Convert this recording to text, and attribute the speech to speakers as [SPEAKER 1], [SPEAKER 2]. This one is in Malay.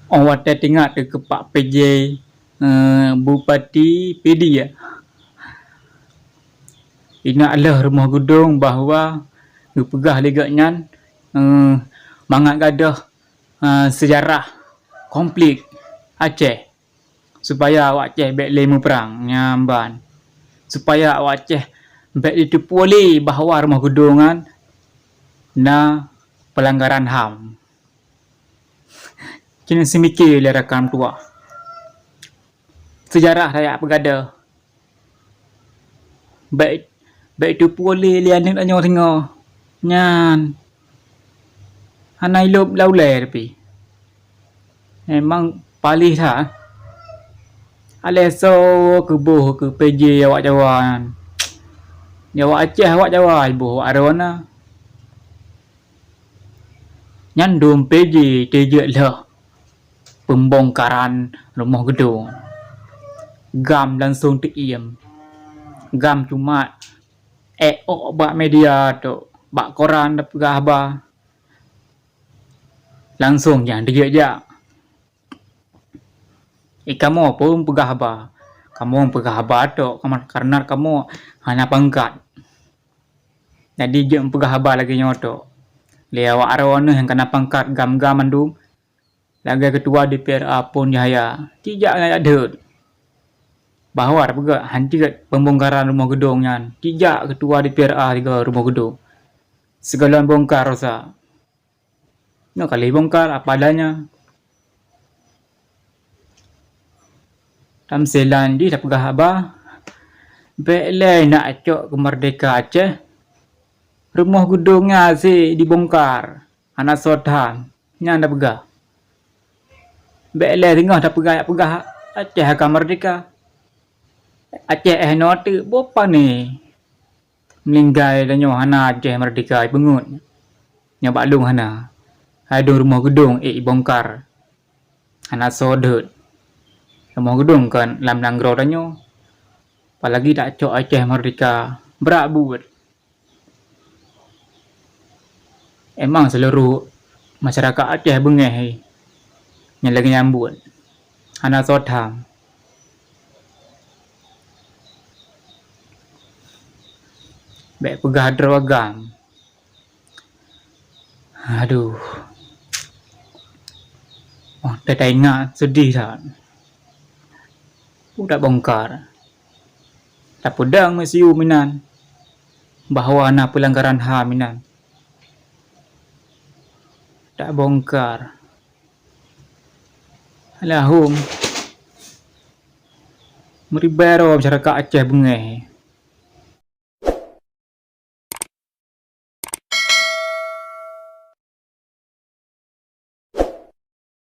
[SPEAKER 1] Orang tengok ke Pak PJ Bupati PD ya. Ingatlah rumah gedung bahawa pegah ligaknya mangat gadah sejarah komplit Aceh supaya awak Aceh baik lemu perang nyamban supaya awak Aceh baik itu pulih bahawa rumah gedungan na pelanggaran HAM. Kini semikir le rakam tua. Sejarah rakyat pegada. Baik itu pulih lian ni tanya tengok. Nyan. Hanai lop laulai tapi. Memang palih dah. Aleso ke boh ke PJ awak jawan. Awak Aceh awak jawan boh awak arona. Nyan dom PJ tejet lah. Pembongkaran rumah gedung. Gam langsung teriem. Gam cuma bak media tu, bak koran dah pegah bah. Langsung yang dia je. Kamu pun pegah bah. Kamu pegah bah tu karena kamu hanya pangkat. Jadi je pegah bah lagi nyoto. Lewat arwana yang kena pangkat gam-gam mandum. Lagi ketua DPRA pun Yahya. Tidak ada. Bahawa juga hancur pembongkaran rumah gedung nyan. Tidak ketua DPRA juga rumah gedung. Segala bongkar rasa. No kali bongkar apa adanya. Tamsilan di dah pegah abah. Belai nak acok kemerdeka Aceh. Rumah gedungnya si dibongkar. Anak sotan. Nyan dah pegah. Belai tengah dah pegah Aceh akan merdeka. Aceh noti bopa ni. Melinggai dan hana Aceh merdeka pengut. Nya baklung hana. Ada rumah gedung bongkar. Hana sodot. Rumah gedung kan lam langgro danyo. Apalagi tak cok Aceh merdeka. Berak buat. Emang seluruh masyarakat Aceh bengeh. Yang lagi nyambut. Hana sotam. Baik pegah derwagam. Aduh. Oh, dah ingat sedih tak. Udah bongkar. Tak pedang mesiu minan. Bahawa ana pelanggaran HAM minan. Tak bongkar. Alahum. Meribero masyarakat Aceh bengeh.